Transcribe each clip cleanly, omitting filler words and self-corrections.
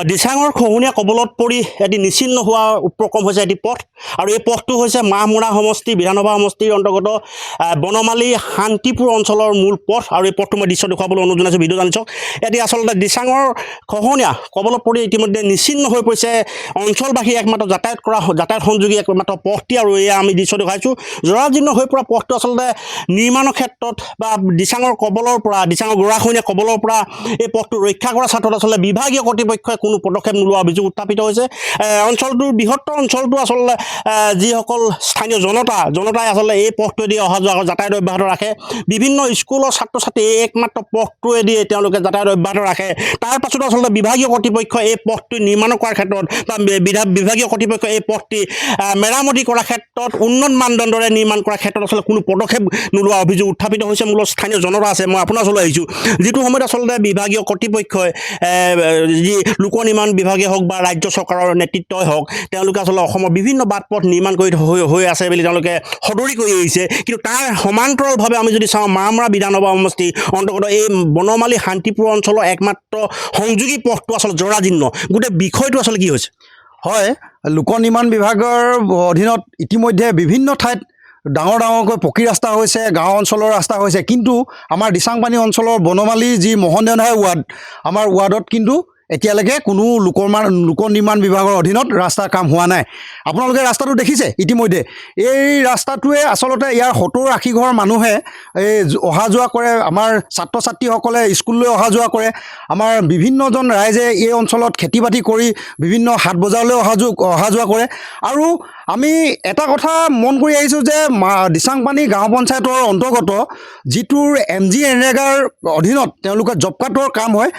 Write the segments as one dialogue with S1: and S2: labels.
S1: দিচাঙৰ খহনীয়া কবলত পৰি এটি নিচিন্ন হোৱা উপক্ৰম হৈছে এটি পথ আৰু এই পথটো হৈছে মাহমৰা সমষ্টি বিধানসভা সমষ্টিৰ অন্তৰ্গত বনমালী শান্তিপুৰ অঞ্চলৰ মূল পথ আৰু এই পথটো মই দৃশ্য দেখুৱাবলৈ অনুৰোধ জনাইছোঁ ভিডিঅ' জানিছক এটি আচলতে দিচাঙৰ খহনীয়া কবলত পৰি ইতিমধ্যে নিচিন্ন হৈ পৰিছে অঞ্চলবাসী একমাত্ৰ যাতায়াত সংযোগী একমাত্ৰ পথটি আৰু এয়া আমি দৃশ্য দেখুৱাইছোঁ জৰাজীৰ্ণ হৈ পৰা পথটো আচলতে নিৰ্মাণৰ ক্ষেত্ৰত বা দিচাঙৰ কবলৰ পৰা দিচাঙৰ গৰাখহনীয়া কবলৰ পৰা এই পথটো ৰক্ষা কৰাৰ ক্ষেত্ৰত আচলতে বিভাগীয় কৰ্তৃপক্ষই কোনো পদক্ষেপ নোলোৱা অভিযোগ উত্থাপিত হৈছে অঞ্চলটোৰ বৃহত্তৰ অঞ্চলটো আচলতে যিসকল স্থানীয় জনতাই আচলতে এই পথটোৱেদি অহা যোৱা যাতায়াত অব্যাহত ৰাখে বিভিন্ন স্কুলৰ ছাত্ৰ ছাত্ৰী এই একমাত্ৰ পথটোৱেদি তেওঁলোকে যাতায়াত অব্যাহত ৰাখে তাৰ পাছতো আচলতে বিভাগীয় কৰ্তৃপক্ষই এই পথটো নিৰ্মাণ কৰাৰ ক্ষেত্ৰত বা বিভাগীয় কৰ্তৃপক্ষই এই পথটি মেৰামতি কৰাৰ ক্ষেত্ৰত উন্নত মানদণ্ডৰে নিৰ্মাণ কৰাৰ ক্ষেত্ৰত আচলতে কোনো পদক্ষেপ নোলোৱা অভিযোগ উত্থাপিত হৈছে মূলত স্থানীয় জনতা আছে মই আপোনাৰ ওচৰলৈ আহিছোঁ যিটো সময়ত আচলতে বিভাগীয় কৰ্তৃপক্ষই যি লোক নিৰ্মাণ বিভাগে হওক বা ৰাজ্য চৰকাৰৰ নেতৃত্বই হওক তেওঁলোকে আচলতে অসমৰ বিভিন্ন বাট পথ নিৰ্মাণ কৰি হৈ আছে বুলি তেওঁলোকে সদৰি কৰি আহিছে কিন্তু তাৰ সমান্তৰালভাৱে আমি যদি চাওঁ মাহমৰা বিধানসভা সমষ্টি অন্তৰ্গত এই বনমালী শান্তিপুৰ অঞ্চলৰ একমাত্ৰ সংযোগী পথটো আচলতে জৰাজীৰ্ণ গোটেই বিষয়টো আচলতে কি হৈছে
S2: হয় লোক নিৰ্মাণ বিভাগৰ অধীনত ইতিমধ্যে বিভিন্ন ঠাইত ডাঙৰকৈ পকী ৰাস্তা হৈছে গাঁও অঞ্চলৰ ৰাস্তা হৈছে কিন্তু আমাৰ দিচাংপানী অঞ্চলৰ বনমালী যি মোহনদেওধাই ৱাৰ্ড আমাৰ ৱাৰ্ডত কিন্তু এতিয়ালৈকে কোনো লোক নিৰ্মাণ বিভাগৰ অধীনত ৰাস্তাৰ কাম হোৱা নাই আপোনালোকে ৰাস্তাটো দেখিছে ইতিমধ্যে এই ৰাস্তাটোৱে আচলতে ইয়াৰ 70-80 ঘৰ মানুহে এই অহা যোৱা কৰে আমাৰ ছাত্ৰ ছাত্ৰীসকলে স্কুললৈ অহা যোৱা কৰে আমাৰ বিভিন্নজন ৰাইজে এই অঞ্চলত খেতি বাতি কৰি বিভিন্ন হাট বজাৰলৈ অহা যোৱা কৰে আৰু আমি এটা কথা মন কৰি আহিছোঁ যে দিচাংপানী গাঁও পঞ্চায়তৰ অন্তৰ্গত যিটোৰ MGNREGAৰ অধীনত তেওঁলোকে জব কাৰ্ডৰ কাম হয়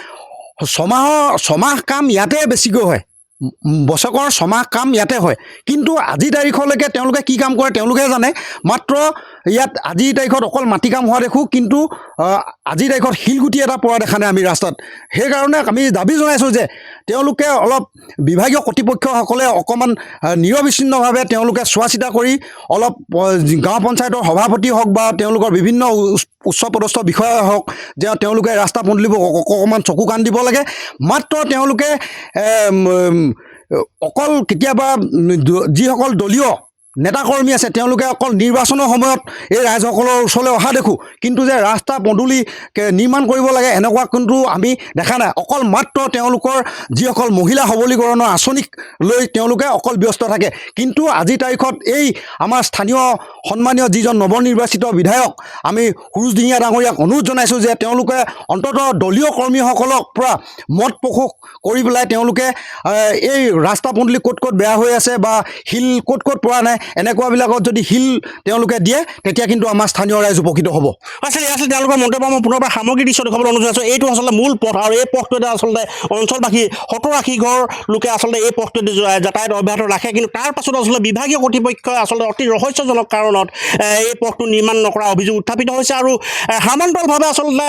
S2: ছমাহ কাম ইয়াতে বেছিকৈ হয় বছৰৰ ছমাহ কাম ইয়াতে হয় কিন্তু আজি তাৰিখলৈকে তেওঁলোকে কি কাম কৰে তেওঁলোকে জানে মাত্ৰ ইয়াত আজি তাৰিখত অকল মাটি কাম হোৱা দেখোঁ কিন্তু আজি তাৰিখত শিলগুটি এটা পৰা দেখা নাই আমি ৰাস্তাত সেইকাৰণে আমি দাবী জনাইছোঁ যে তেওঁলোকে অলপ বিভাগীয় কৰ্তৃপক্ষসকলে অকণমান নিৰবিচ্ছিন্নভাৱে তেওঁলোকে চোৱা চিতা কৰি অলপ গাঁও পঞ্চায়তৰ সভাপতি হওক বা তেওঁলোকৰ বিভিন্ন উচ্চপদস্থ বিষয়া হওক যে তেওঁলোকে ৰাস্তা পদূলিবোৰ অকণমান চকু কাণ দিব লাগে মাত্ৰ তেওঁলোকে অকল কেতিয়াবা যিসকল দলীয় নেতাকৰ্মী আছে তেওঁলোকে অকল নিৰ্বাচনৰ সময়ত এই ৰাইজসকলৰ ওচৰলৈ অহা দেখোঁ কিন্তু যে ৰাস্তা পদূলি নিৰ্মাণ কৰিব লাগে এনেকুৱা কিন্তু আমি দেখা নাই অকল মাত্ৰ তেওঁলোকৰ যিসকল মহিলা সবলীকৰণৰ আঁচনিক লৈ তেওঁলোকে অকল ব্যস্ত থাকে কিন্তু আজিৰ তাৰিখত এই আমাৰ স্থানীয় সন্মানীয় যিজন নৱনিৰ্বাচিত বিধায়ক আমি সুৰুজ দিঙীয়া ডাঙৰীয়াক অনুৰোধ জনাইছোঁ যে তেওঁলোকে অন্ততঃ দলীয় কৰ্মীসকলক পৰা মত পোষক কৰি পেলাই তেওঁলোকে এই ৰাস্তা পদূলি ক'ত বেয়া হৈ আছে বা শিল ক'ত পৰা নাই এনেকুৱাবিলাকত যদি শিল তেওঁলোকে দিয়ে তেতিয়া কিন্তু আমাৰ স্থানীয় ৰাইজ উপকৃত হ'ব
S1: আচলতে তেওঁলোকৰ মন্তব্য মই পুনৰ সামগ্ৰী দৃশ্য দেখুৱাবলৈ অনুৰোধ জনাইছোঁ এইটো আচলতে মূল পথ আৰু এই পথটোৱে আচলতে অঞ্চলবাসী 70-80 ঘৰ লোকে আচলতে এই পথটোৱে যাতায়াত অব্যাহত ৰাখে কিন্তু তাৰ পাছত আচলতে বিভাগীয় কৰ্তৃপক্ষই আচলতে অতি ৰহস্যজনক কাৰণত এই পথটো নিৰ্মাণ নকৰা অভিযোগ উত্থাপিত হৈছে আৰু সমান্তৰালভাৱে আচলতে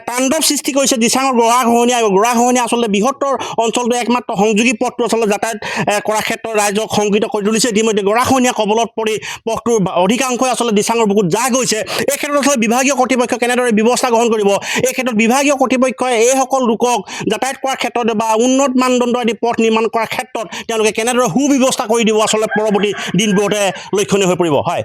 S1: তাণ্ডৱ সৃষ্টি কৰিছে দিচাঙৰ গৰাখহনীয়া আচলতে বৃহত্তৰ অঞ্চলটো একমাত্ৰ সংযোগী পথটো আচলতে যাতায়াত কৰাৰ ক্ষেত্ৰত ৰাইজক সংকৃত কৰি তুলিছে ইতিমধ্যে গৰাখহনীয়া কবলত পৰি পথটোৰ অধিকাংশই আচলতে দিচাঙৰ বুকুত যা গৈছে এই ক্ষেত্ৰত আচলতে বিভাগীয় কৰ্তৃপক্ষই কেনেদৰে ব্যৱস্থা গ্ৰহণ কৰিব এই ক্ষেত্ৰত বিভাগীয় কৰ্তৃপক্ষই এইসকল লোকক যাতায়াত কৰাৰ ক্ষেত্ৰত বা উন্নত মানদণ্ডৰ এটি পথ নিৰ্মাণ কৰাৰ ক্ষেত্ৰত তেওঁলোকে কেনেদৰে সুব্যৱস্থা কৰি দিব আচলতে পৰৱৰ্তী দিনবোৰতে লক্ষণীয় হৈ পৰিব হয়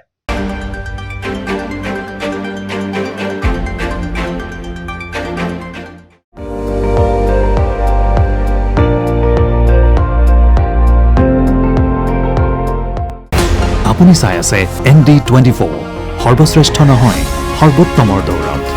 S3: আপুনি চাই আছে ND24 সৰ্বশ্ৰেষ্ঠ নহয় সৰ্বোত্তমৰ দৌৰত